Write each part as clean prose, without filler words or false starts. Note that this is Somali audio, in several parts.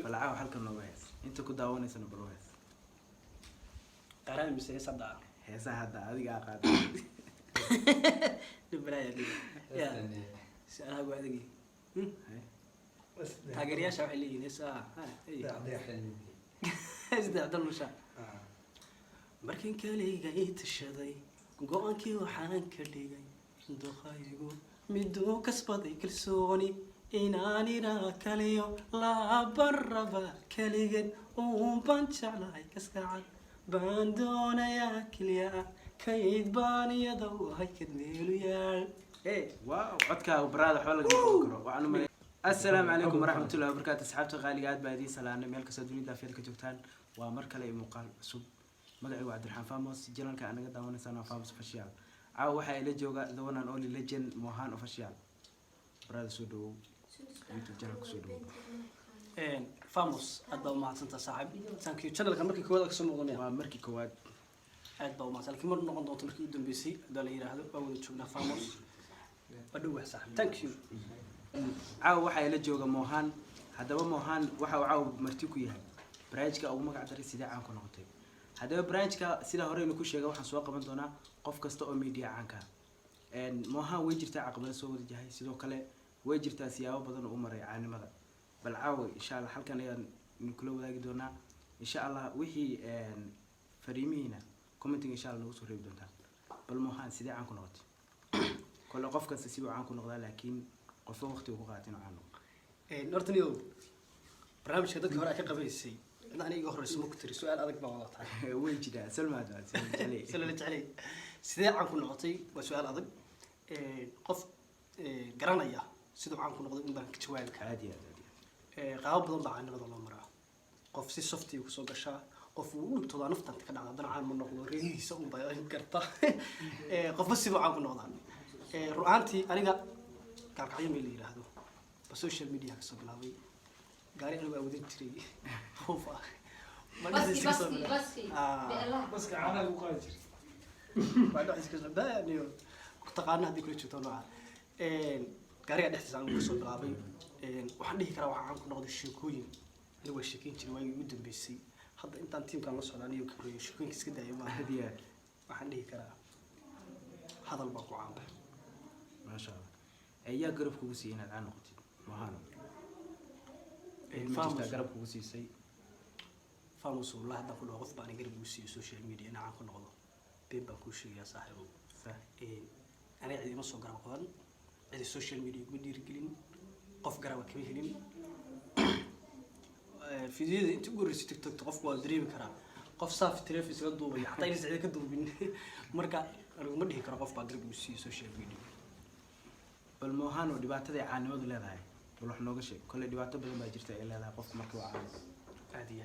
فالعاب حلقة نوعيس أنت كنت داوني سنة بروهيس قرار مسيء صدق هسا هذا هذه قاعد البراية دي يا سألها قاعدة تاجر يا شاف اللي نسا إيه عبد المشا markin kaliga ii tashaday go'aankii waxaan ka dhigay duqaygu miduu kasbaday kalsooni inaan ina kaliyo laabaraba kaligeed uun baan jeclahay kaskacad baan doonayaa keliya kayd baan iyada u ahay kadmeelu yaal واو عدك وبراد حول الجو وعنو السلام عليكم ورحمة الله وبركاته أصحابتي غاليات بعدين سلام ملك سدوني دافير كجوتان ومركلة مقال سب مقعي وعبد الرحمن فاموس جلنا كأنا قد داون سنة فاموس فشيال عاو وحي إلى جوجا دونا نقول ليجن موهان وفشيال براد سودو يوتيوب جلنا كسودو فاموس أدو ما تنت صاحب تانكيو channel كمركي كواد كسم مغنية ومركي كواد أدو ما تلك مرة نقول دوت مركي يدون بيسي دال يراهدو أول تشوفنا فاموس أدو صاحب تانكيو عاو وحي إلى جوجا موهان هذا موهان وحاو عاو مرتيكو يهاي برايجك أو مقع دري سيدا عانكو نقطي هذا برايجك سيدا هوري نكو شيغا waxaan soo qaban doonaa qof kasta oo media caanka mooha way jirtaa caqabado soo wada jahay sidoo kale way jirtaa siyaabo badan oo maray caanimada bal caawi insha Allah halkan ayaan kula wadaagi doonaa insha Allah wixii fariimiina commenting insha Allah nagu soo reebi doontaa bal mooha sidee caan ku noqotay kala qof kasta sidoo caan ku noqdaa laakiin qof waqti uu ku qaatin caan nortaniyo barnaamijka dadka hore ka qabaysay أنا إيجا هرس مكتري سؤال أذك بقولة هاي وين سلمى هذا سلمى سلمى علي سيدا عنكم نعطي وسؤال أذك قف قرانية سيدا عنكم نعطي من بنك توالك عادي قاعد بدون بعنا بدون مرة قف سي صفتي وسوق الشا قف ونطلع نفط أنت كنا عندنا عام من نقول ريدي سوق ضياء كرتا قف بس سيدا عنكم نعطي رؤانتي أنا قاعد قايم اللي هذا بسوشيال ميديا كسب لاوي قاري أنا بودين تري خوفا بس كعانا وقاجر بعد عايز كذا بانيو تقارنا هذيك اللي شفتوا معه قاري أنا أحسن عن قصة بلابي وحنا هيك راح عن كنا نقول الشيكوين اللي هو الشيكين تري واي مدن بيسي حتى أنت تيم كان نص على نيو كبري الشيكوين كيس كده يوم هدية وحنا هيك هذا الباقو عام ما شاء الله أيها قرب كوسي هنا الآن نقطي مهانو قرب كوسي سي فاموس والله هذا كله غصب عن قرب كوسي السوشيال ميديا أنا عاكل نقضه بيبقى كوسي يا صاحبه أنا عندي مصر قرب قدر عندي السوشيال ميديا بدي رجلين قف قرب كميهلين في ذي أنت تقول رسي تيك توك تقف والدريب كرا قف صاف تلفز قدوبي حتى ينزل كدوبي مركا أنا مدي كرا قف قرب كوسي السوشيال ميديا بالمهانو دبعت ذي عن مود لا ذاي بروح نوقش كل دبعت بدل ما جرت إلا لا قف مركو عام عادي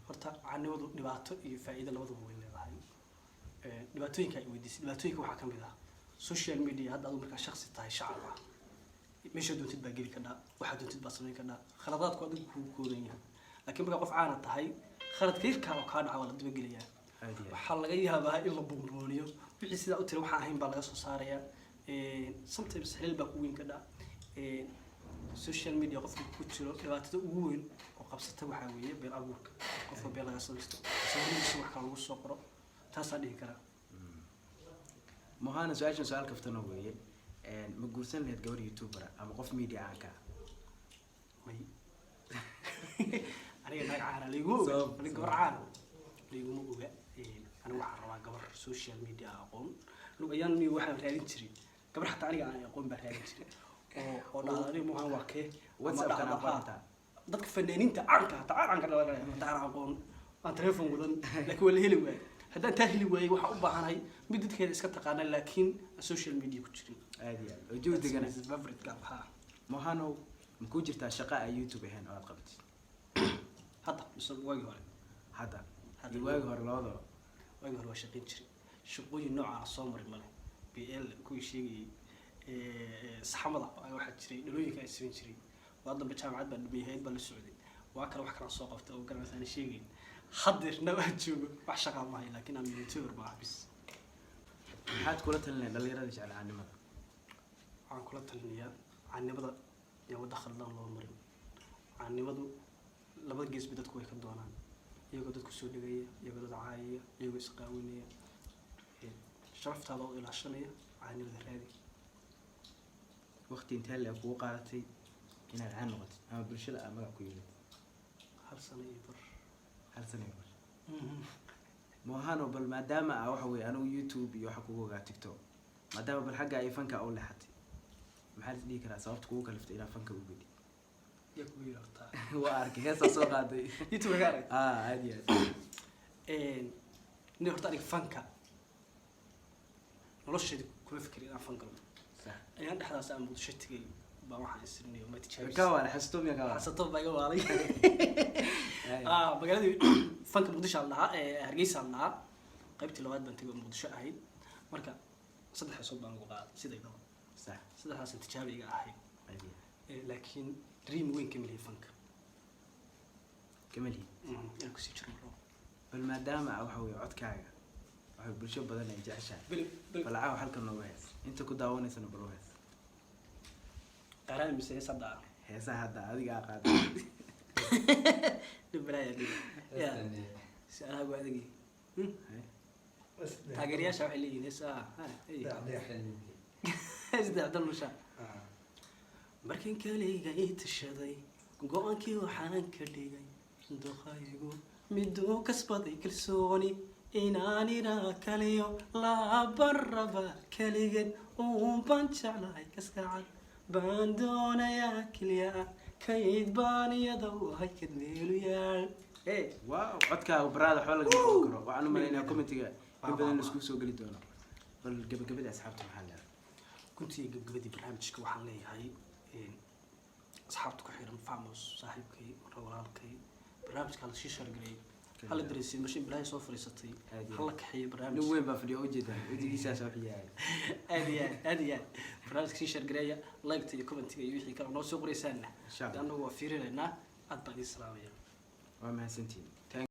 horta caanimadu dhibaato iyo faa'iido labadaba way leedahay dhibaatooyinka ay weydiisay dhibaatooyinka waxaa ka mid ah social media hadda aad markaa shakhsi tahay shacab ah meesha doontid baa geli kadhaa waxa doontid baa samayn kadhaa khaladaadku adigu ku koodan yahay laakiin markaa qof caana tahay khaladka yarkaa oo kaa dhaca waa la daba gelayaa waxaa laga yaabaa in la buunbuuniyo wixii sidaa u tiri waxaan ahayn baa laga soo saarayaa sometimes xilal baa ku weyn kadhaa social media qofka ku jiro dhibaatada ugu weyn oo qabsata waxa weeye beel abuurka qofka beel laga samaysto sawiradiisa wax kale lagu soo qoro taasaa dhihi karaa مهانا سؤال كفتنا وياه مقولسن لهاد جور يوتيوبر أما قف ميديا عنك مي أنا ناقع على ليجو أنا جبر عال ليجو مو أنا واحد روا جبر سوشيال ميديا أقوم لو أيامي واحد رأيين تري جبر حتى أنا أقوم برأيين تري أو أنا مهان واقع واتساب كان أقوم dadka fanaaniinta caanka caanka laga taar aqoon aan telefoon wadan laakiin wala heli waay haddaan taa heli waay waxa u baahanahay mid dadkeeda iska taqaana laakiin social media ku jirin عادي وجود دقنا favorite ka ha مهانو مكوجر تا شقاء يوتيوب هنا أو قبتي hadda misal waagi hore هذا يواجه هرلاده waagi hore waa shaqeyn jiray shaqooyin nooca soo maray male BL ku sheegay saxamada waxa jiray dhalooyinka ay sameyn jiray وهذا بجامعات بالميهاد بالسعودي وأكل وحكي صوق أفتح وقال مثلا شيء حضر نوع شو وحشة معي لكن أنا يوتيوبر مع بس حد كلها لنا اللي يردش على عني ماذا عن كلها تلنيا عن نبض يا ودخل الله مريم caanimadu labada geesba dadku way ka doonaan iyagoo dadku soo dhigaya iyagoo dad caayaya iyagoo isqaawinaya sharaftaada oo ilaashanaya caanimada raadi waqti intee leeg kugu qaadatay inaad caan noqotid ama bulshada aad magac ku yeelatid 1 sano iyo bar hal sano iyo bar moohano bal maadaama waxa weeye anigu youtube iyo waxa kugu ogaa tiktok maadaama bal xagga ay fanka u leexatay maxaa la dhihi karaa sababta kugu kaliftay inaad fanka u gedi yaa kugu yeertaa waa arkay heesaa soo qaaday youtube ga arag aad iyo aad nin horta aniga fanka nolosheeda kuma fikirin inaan fan galo sax ayaan dhexdaas aan muqdisho tegay baa waxaan isirinayo ma tijaabis ka wala xasto miya ka wala xasato baa iga waalay magaaladii fanka muqdisho aan lahaa hargeysa aan lahaa qaybtii labaad baan tegay oo muqdisho ahayd marka 3 xisoob baan ugu qaaday sidaydaba sax 3 tijaabiga ahayd aad iyo laakiin dream weyn ka milay fanka kamali inaan kusii jiro maro bal maadaama waxa weeye codkaaga waxa bulsho badan ay jeceshahay bal caawa halkan nooga hees inta ku daawanaysana bal hees qaraan mise sadda heesaha hadda adiga qaaday dhibraya ya saalaha waadigi taageerayaasha waxay leeyihiin heesaha isda dalmusha markan kaliga ay tashaday go'aankii waxaan ka dhigay doqaygu miduu kasbaday kalsooni inaan iraa kaliyo laabaraba kaligeed baan jeclahay kaskacad baan doonayaa keliya kayd baan iyada u haykad meelu yaal wow codkaaga baraada waxba lagama qaban karo waxaan u maleynayaa commentiga in badan isku soo geli doono bal gabagabada asxaabta maxaa leedahay kuntii gabagabadii barnaamijka waxaan leeyahay asxaabta ku xiran famos saaxiibkay walaalkay barnaamijka la sii shargalay hala dareesay mashin bilaahay soo fariisatay hala kaxeeyay barnaamij nin weyn baa fadhiyo oo jeeda wajigiisa soo xiyaay aad iyo barnaamijka sii shargalaya like iyo comment iyo wixii kale noo soo qoraysaana insha Allah anagu waa fiirinaynaa aad baan idin salaamaya waa mahadsantihiin